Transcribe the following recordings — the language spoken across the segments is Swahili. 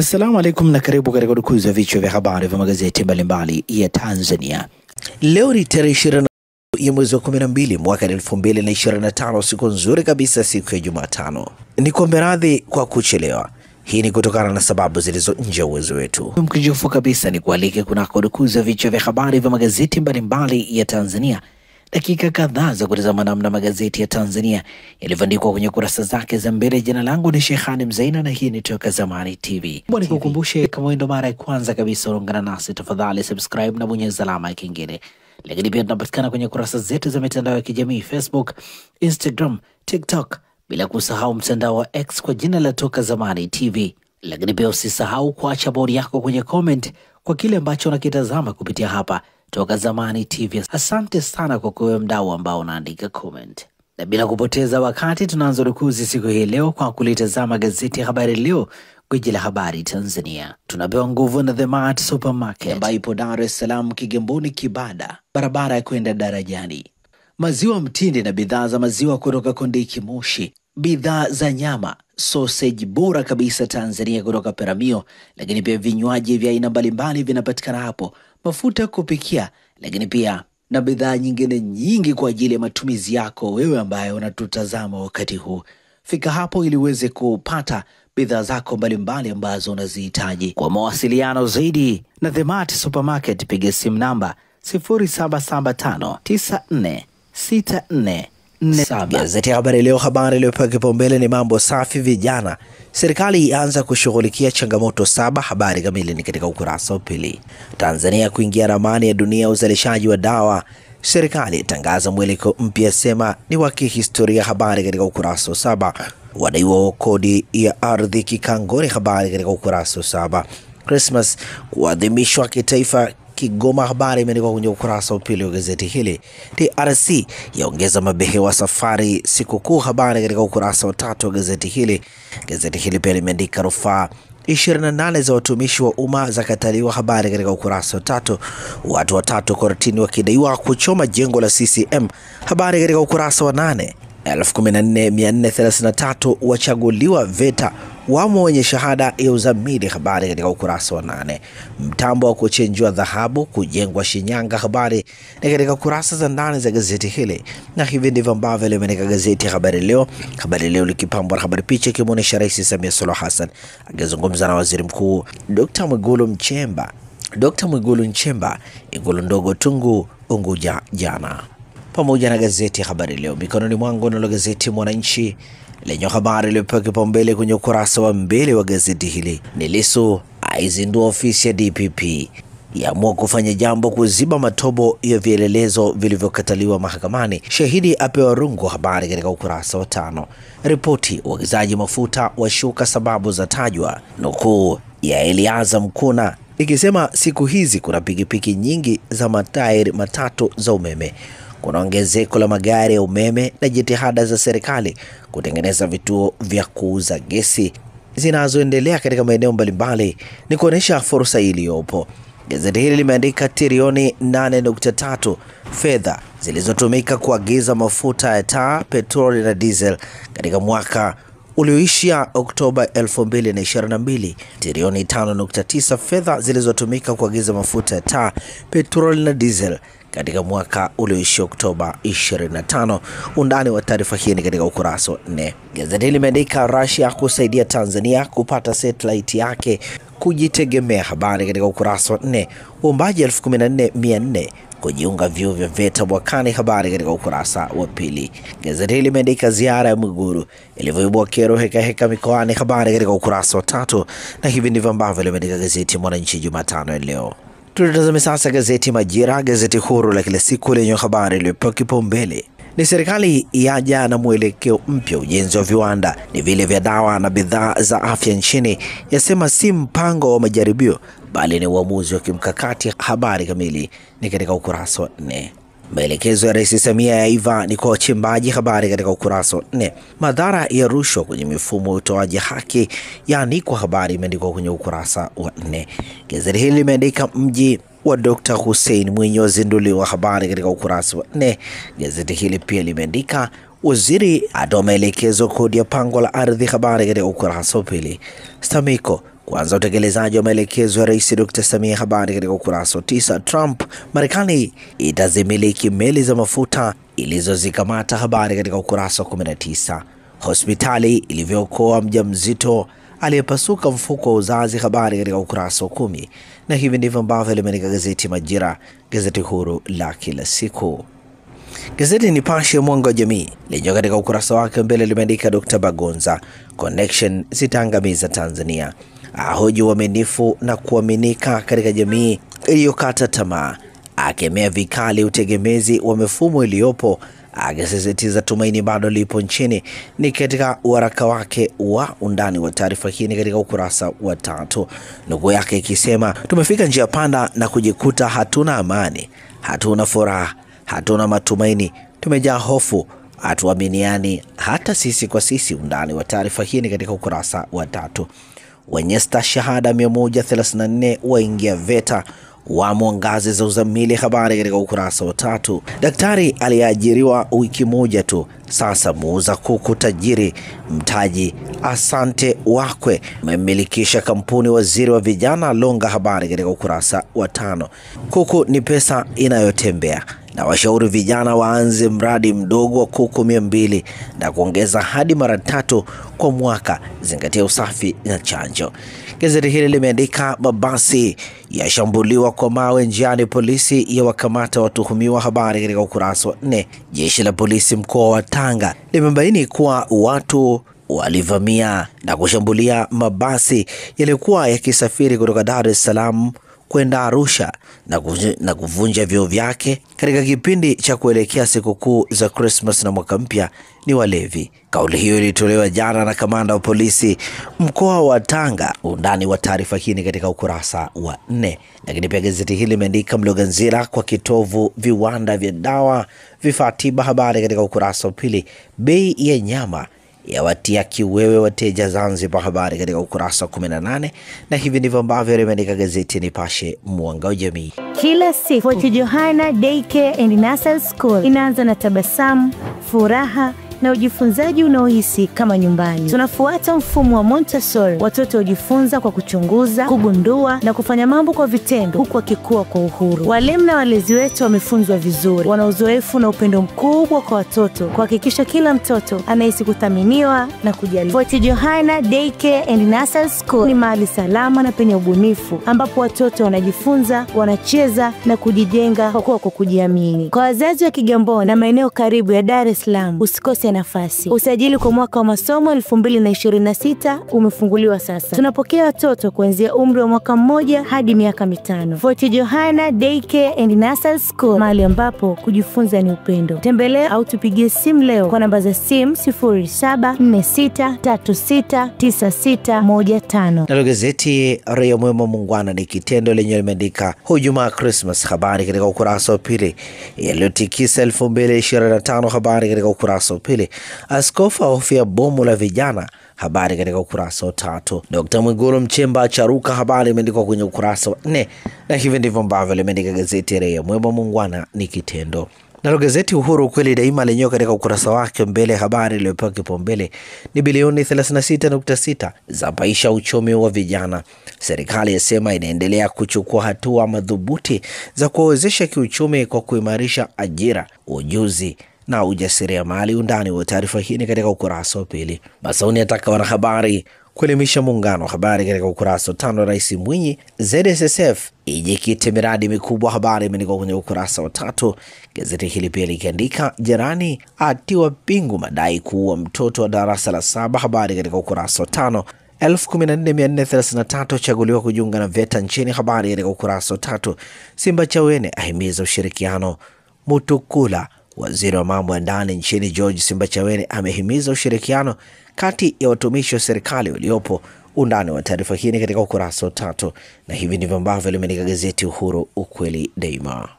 Assalamu alaikum na karibu katika udukuzi wa vichwa vya habari vya magazeti mbalimbali ya Tanzania. Leo ni tarehe 20 ya mwezi wa 12 mwaka 2025, siku nzuri kabisa, siku ya Jumatano. Ni kuombe radhi kwa kuchelewa. Hii ni kutokana na sababu zilizo nje ya uwezo wetu. Mkijofu kabisa ni kualike kunako udukuzi wa vichwa vya habari vya magazeti mbalimbali ya Tanzania. Dakika kadhaa za kutazama namna magazeti ya Tanzania yalivyoandikwa kwenye kurasa zake za mbele. Jina langu ni Sheikhani Mzaina na hii ni Toka Zamani TV. Mbona nikukumbushe, kama ndo mara ya kwanza kabisa unaungana nasi, tafadhali subscribe na bonyeza alama ya kengele. Lakini pia tunapatikana kwenye kurasa zetu za mitandao ya kijamii, Facebook, Instagram, TikTok, bila kusahau mtandao wa X kwa jina la Toka Zamani TV. Lakini pia usisahau kuacha bodi yako kwenye comment kwa kile ambacho unakitazama kupitia hapa Toka Zamani TV. Asante sana kwa kuwe mdau ambao unaandika comment. Na bila kupoteza wakati tunaanza rukuzi siku hii leo kwa kulitazama gazeti ya Habari Leo, gwiji la habari Tanzania. Tunapewa nguvu na The Mart Supermarket ambayo ipo Dar es Salaam, Kigamboni, Kibada, barabara ya kwenda darajani. Maziwa mtindi na bidhaa za maziwa kutoka Kondiki Moshi, bidhaa za nyama, sausage bora kabisa Tanzania kutoka Peramio, lakini pia vinywaji vya aina mbalimbali vinapatikana hapo, mafuta kupikia, lakini pia na bidhaa nyingine nyingi kwa ajili ya matumizi yako wewe ambaye unatutazama wakati huu. Fika hapo ili uweze kupata bidhaa zako mbalimbali ambazo unazihitaji. Kwa mawasiliano zaidi na The Mart Supermarket piga simu namba 0775946447. Gazeti ya Habari Leo, habari iliyopewa kipaumbele ni mambo safi vijana, serikali ianza kushughulikia changamoto 7. Habari kamili ni katika ukurasa wa pili. Tanzania kuingia ramani ya dunia uzalishaji wa dawa, serikali itangaza mwelekeo mpya, sema ni wa kihistoria. Habari katika ukurasa wa 7. Wadaiwa kodi ya ardhi Kikangoni, habari katika ukurasa wa 7. Christmas kuadhimishwa kitaifa Kigoma, habari imeandikwa kwenye ukurasa wa pili wa gazeti hili. DRC yaongeza mabehewa safari sikukuu, habari katika ukurasa wa 3 wa gazeti hili. Gazeti hili pia limeandika rufaa 28 za watumishi wa umma za kataliwa, habari katika ukurasa wa 3. Watu watatu kortini wakidaiwa kuchoma jengo la CCM, habari katika ukurasa wa 8. 14433 wachaguliwa VETA, wamo wenye shahada ya uzamili, habari katika ukurasa wa 8. Mtambo wa kuchenjua dhahabu kujengwa Shinyanga, habari ni katika kurasa za ndani za gazeti hili. Na hivi ndivyo ambavyo limeandika gazeti ya Habari Leo. Habari Leo likipambwa na habari picha ikimwonyesha Rais Samia Suluhu Hassan akizungumza na Waziri Mkuu Dr. Mwigulu Nchemba Ikulu ndogo Tungu Unguja jana. Pamoja na gazeti ya Habari Leo mikononi mwangu, nalo gazeti Mwananchi lenye habari iliyopewa kipaumbele kwenye ukurasa wa mbele wa gazeti hili ni Lissu aizindua ofisi ya DPP, yaamua kufanya jambo kuziba matobo ya vielelezo vilivyokataliwa mahakamani, shahidi apewa rungu, habari katika ukurasa wa 5. Ripoti uagizaji mafuta washuka, sababu za tajwa, nukuu ya Eliaza Mkuna ikisema siku hizi kuna pikipiki nyingi za matairi matatu za umeme, kuna ongezeko la magari ya umeme na jitihada za serikali kutengeneza vituo vya kuuza gesi zinazoendelea katika maeneo mbalimbali ni kuonesha fursa iliyopo. Gazeti hili limeandika trilioni 8.3 fedha zilizotumika kuagiza mafuta ya taa, petroli na diesel katika mwaka ulioishia Oktoba 2022. Trilioni 5.9 fedha zilizotumika kuagiza mafuta ya taa, petroli na diesel katika mwaka ulioishia Oktoba 25. Undani wa taarifa hii ni katika ukurasa wa 4. Gazeti hili limeandika Russia kusaidia Tanzania kupata satellite yake kujitegemea, habari katika ukurasa wa 4. Uombaji 14400 kujiunga vyuo vya VETA mwakani, habari katika ukurasa wa 2. Gazeti hili limeandika ziara ya Mwigulu ilivyoibua kero heka mikoani, habari katika ukurasa wa 3. Na hivi ndivyo ambavyo limeandika gazeti Mwananchi Jumatano ya leo. Tutazame sasa gazeti Majira, gazeti huru la kila siku lenye habari iliyopewa kipaumbele ni serikali yaja na mwelekeo mpya ujenzi wa viwanda ni vile vya dawa na bidhaa za afya nchini, yasema si mpango wa majaribio bali ni uamuzi wa kimkakati. Habari kamili ni katika ukurasa wa 4. Maelekezo ya Rais Samia yaiva ni kwa wachimbaji, habari katika ukurasa wa 4. Madhara ya rushwa kwenye mifumo ya utoaji haki yaanikwa, habari imeandikwa kwenye ukurasa wa 4. Gazeti hili limeandika mji wa Dr. Hussein Mwinyi wazinduliwa, habari katika ukurasa wa 4. Gazeti hili pia limeandika waziri atoa maelekezo kodi ya pango la ardhi, habari katika ukurasa wa 2. STAMICO kuanza utekelezaji wa maelekezo ya Rais Dr. Samia. Habari katika ukurasa wa 9. Trump, Marekani itazimiliki meli za mafuta ilizozikamata. Habari katika ukurasa wa 19. Hospitali ilivyookoa mjamzito aliyepasuka mfuko wa uzazi. Habari katika ukurasa wa 10. Na hivi ndivyo ambavyo limeandika gazeti Majira, gazeti huru la kila siku. Gazeti Nipashe mwanga wa jamii lenyewe katika ukurasa wake mbele limeandika Dr. Bagonza, connection zitaangamiza Tanzania, ahoji uaminifu na kuaminika katika jamii iliyokata tamaa, akemea vikali utegemezi wa mifumo iliyopo, akisisitiza tumaini bado lipo nchini. Ni katika waraka wake wa undani wa taarifa hii katika ukurasa wa 3, nukuu yake ikisema, tumefika njia panda na kujikuta hatuna amani, hatuna furaha, hatuna matumaini, tumejaa hofu, hatuaminiani hata sisi kwa sisi. Undani wa taarifa hii katika ukurasa wa 3. Wenye stashahada 134 waingia VETA wamo ngazi za uzamili. Habari katika ukurasa wa 3. Daktari aliyeajiriwa wiki moja tu sasa muuza kuku tajiri, mtaji asante wakwe mmemilikisha kampuni. Waziri wa vijana longa. Habari katika ukurasa wa 5. Kuku ni pesa inayotembea na washauri vijana waanze mradi mdogo wa kuku 200 na kuongeza hadi mara 3 kwa mwaka, zingatia usafi na chanjo. Gazeti hili limeandika mabasi yashambuliwa kwa mawe njiani, polisi ya wakamata watuhumiwa. Habari katika ukurasa wa 4. Jeshi la polisi mkoa wa Tanga limebaini kuwa watu walivamia na kushambulia mabasi yaliyokuwa yakisafiri kutoka Dar es Salaam kwenda Arusha na kuvunja vioo vyake katika kipindi cha kuelekea sikukuu za Christmas na mwaka mpya ni walevi. Kauli hiyo ilitolewa jana na kamanda wa polisi mkoa wa Tanga. Undani wa taarifa hii katika ukurasa wa 4. Lakini pia gazeti hili limeandika Mloganzila kwa kitovu viwanda vya dawa vifaa tiba. Habari katika ukurasa wa 2. Bei ya nyama yawatia kiwewe wateja Zanzibar. Habari katika ukurasa wa 18. Na hivi ndivyo ambavyo limeandika gazeti Nipashe mwanga wa jamii. Kila siku Fort Johanna Daycare and Nursery School inaanza na tabasamu, furaha na ujifunzaji unaohisi kama nyumbani. Tunafuata mfumo wa Montessori. Watoto hujifunza kwa kuchunguza, kugundua na kufanya mambo kwa vitendo, huku wakikua kwa uhuru. Walimu na walezi wetu wamefunzwa vizuri, wana uzoefu na upendo mkubwa kwa watoto, kuhakikisha kila mtoto anahisi kuthaminiwa na kujali. Fort Johanna Daycare and Nursery School ni mahali salama na penye ubunifu, ambapo watoto wanajifunza, wanacheza na kujijenga kwa kujiamini. Kwa wazazi wa Kigamboni na maeneo karibu ya Dar es Salaam, usikose nafasi. Usajili kwa mwaka wa masomo 2026 umefunguliwa sasa. Tunapokea watoto kuanzia umri wa mwaka 1 hadi miaka 5. Fort Johanna Daycare and Nursery School, mahali ambapo kujifunza ni upendo. Tembelea au tupigie simu leo kwa namba za simu 0746369615. Na gazeti Raia Mwema Muungwana ni kitendo lenye limeandika hujuma Christmas. Habari katika ukurasa wa 2. Yaliyotikisa 2025. Habari katika ukurasa wa 2. Askofu ahofia bomu la vijana. Habari katika ukurasa wa 3. Dr. Mwigulu Mchemba charuka. Habari imeandikwa kwenye ukurasa wa 4. Na hivi ndivyo ambavyo limeandika gazeti Raia Mwema Muungwana ni kitendo. Na gazeti Uhuru kweli daima lenyewe katika ukurasa wake mbele, habari iliyopewa kipaumbele ni bilioni 36.6 za paisha uchumi wa vijana. Serikali yasema inaendelea kuchukua hatua madhubuti za kuwezesha kiuchumi kwa kuimarisha ajira, ujuzi na ujasiriamali. Undani wa taarifa hii katika ukurasa wa 2. Masauni ataka wanahabari kuelimisha muungano. Habari katika ukurasa wa 5. Rais Mwinyi, ZSSF ijikite miradi mikubwa. Habari imeandikwa kwenye ukurasa wa 3. Gazeti hili pia likiandika jirani atiwa pingu madai kuua mtoto wa darasa la 7. Habari katika ukurasa wa 5. 14433 chaguliwa kujiunga na VETA nchini. Habari katika ukurasa wa 3. Simba Chawene ahimiza ushirikiano. Mutukula, waziri wa mambo ya ndani nchini George Simbachawene, amehimiza ushirikiano kati ya watumishi wa serikali waliopo. Undani wa taarifa hii katika ukurasa wa 3. Na hivi ndivyo ambavyo limeandika gazeti Uhuru ukweli daima.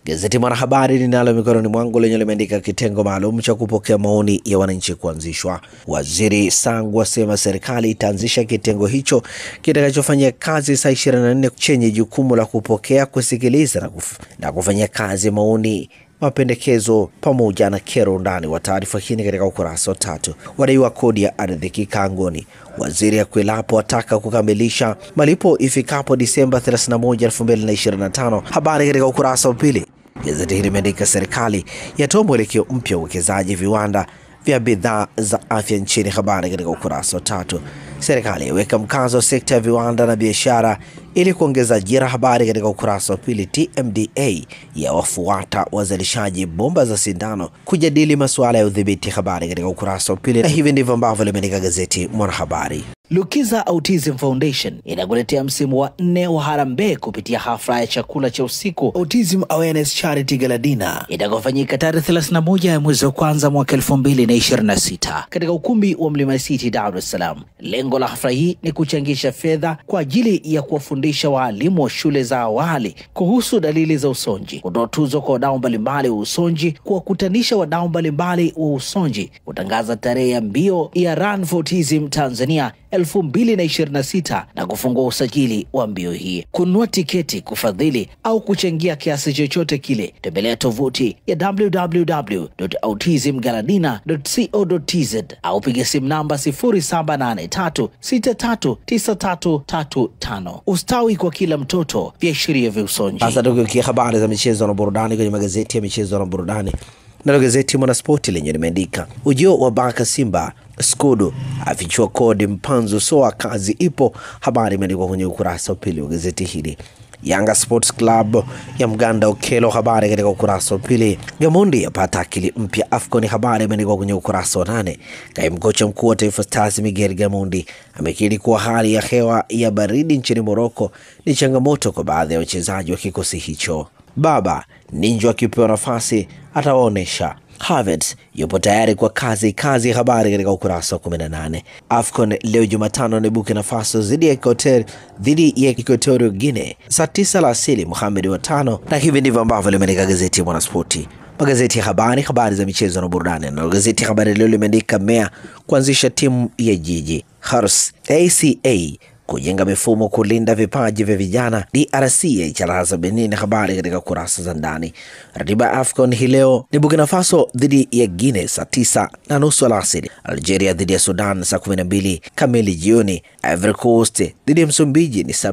Gazeti Mwanahabari linalo mikononi mwangu lenye limeandika kitengo maalum cha kupokea maoni ya wananchi kuanzishwa. Waziri Sangu asema serikali itaanzisha kitengo hicho kitakachofanyia kazi saa 24 chenye jukumu la kupokea, kusikiliza na kufanyia kazi maoni mapendekezo pamoja na kero. Ndani wa taarifa hii katika ukurasa wa 3. Wadaiwa kodi ya ardhi kikangoni. Waziri Akwilapo ataka kukamilisha malipo ifikapo Disemba 31, 2025. Habari katika ukurasa wa 2. Gazeti hili limeandika serikali yatoa mwelekeo mpya uwekezaji viwanda vya bidhaa za afya nchini. Habari katika ukurasa wa 3. Serikali yaweka mkazo wa sekta ya viwanda na biashara ili kuongeza ajira. Habari katika ukurasa wa 2. TMDA ya wafuata wazalishaji bomba za sindano kujadili masuala ya udhibiti. Habari katika ukurasa wa 2. Na hivi ndivyo ambavyo limeandika gazeti Mwanahabari. Lukiza Autism Foundation inakuletea msimu wa 4 wa harambee kupitia hafla ya chakula cha usiku Autism Awareness Charity Gala Dinner itakayofanyika tarehe 31 ya mwezi wa kwanza mwaka 2026 katika ukumbi wa Mlima City, Dar es Salaam. Lengo la hafla hii ni kuchangisha fedha kwa ajili ya kuwafundisha waalimu wa shule za awali kuhusu dalili za usonji, kutoa tuzo kwa wadau mbalimbali wa usonji, kuwakutanisha wadau mbalimbali wa usonji, kutangaza tarehe ya mbio ya Run for Autism Tanzania 2026 na kufungua usajili wa mbio hii. Kununua tiketi, kufadhili au kuchangia kiasi chochote kile, tembelea tovuti ya www.autismgaladina.co.tz au piga simu namba 0783639335. Ustawi kwa kila mtoto, viashiria vya usonji. Sasa tukikia habari za michezo na burudani kwenye magazeti ya michezo na burudani. Na gazeti Mwanaspoti lenye limeandika ujio wa Baka Simba, Skudu afichua kodi Mpanzu soa kazi ipo. Habari imeandikwa kwenye ukurasa wa 2 wa gazeti hili. Yanga Sports Club ya Mganda Okelo. Habari katika ukurasa wa 2. Gamondi yapata akili mpya AFCON. Habari imeandikwa kwenye ukurasa wa 8. Kaimu kocha mkuu wa Taifa Stars Miguel Gamondi amekiri kuwa hali ya hewa ya baridi nchini Morocco ni changamoto kwa baadhi ya wachezaji wa kikosi hicho. Baba Ninja akipewa nafasi atawaonesha. Havertz yupo tayari kwa kazi. Habari katika ukurasa wa 18. AFCON leo Jumatano ni Burkina Faso dhidi ya Equatorial Guinea saa 9 alasiri, Mohamed wa 5. Na hivi ndivyo ambavyo limeandika gazeti ya Mwanaspoti. Magazeti ya habari za michezo na burudani. Na gazeti ya Habari Leo limeandika Mea kuanzisha timu ya jiji, Hars ACA kujenga mifumo kulinda vipaji vya vijana, DRC yaicharaza Benin. Habari katika kurasa za ndani. Ratiba ya AFCON hii leo ni Burkina Faso dhidi ya Guinea saa 9:30 alasiri, Algeria dhidi ya Sudan saa 12 kamili jioni, Ivory Coast dhidi ya Msumbiji ni saa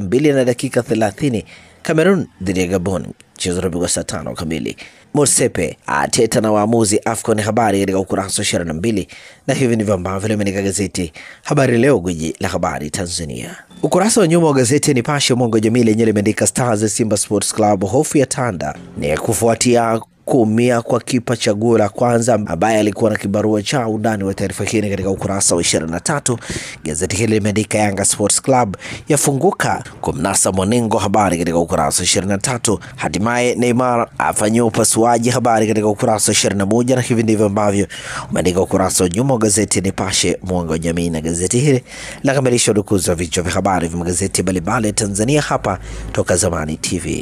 2:30, Cameroon dhidi ya Gabon mchezo unapigwa saa 5 kamili. Mosepe ateta na waamuzi AFCON. Habari katika ukurasa 22. Na hivi ndivyo ambavyo limeandika gazeti Habari Leo, gwiji la habari Tanzania. Ukurasa wa nyuma wa gazeti Nipashe Mwanga wa Jamii lenyewe limeandika Stars Simba Sports Club hofu ya tanda ni kufuatia kuumia kwa kipa chaguo la kwanza ambaye alikuwa na kibarua cha. Undani wa taarifa hii katika ukurasa wa 23. Gazeti hili limeandika Yanga Sports Club yafunguka kumnasa Moningo. Habari katika ukurasa wa 23. Hatimaye Neymar afanywa upasuaji. Habari katika ukurasa wa 21. Na hivi ndivyo ambavyo umeandika ukurasa wa nyuma wa gazeti Nipashe Mwanga wa Jamii. Na gazeti hili la kamilisha dukuzi wa vichwa vya habari vya magazeti mbalimbali Tanzania hapa Toka Zamani TV.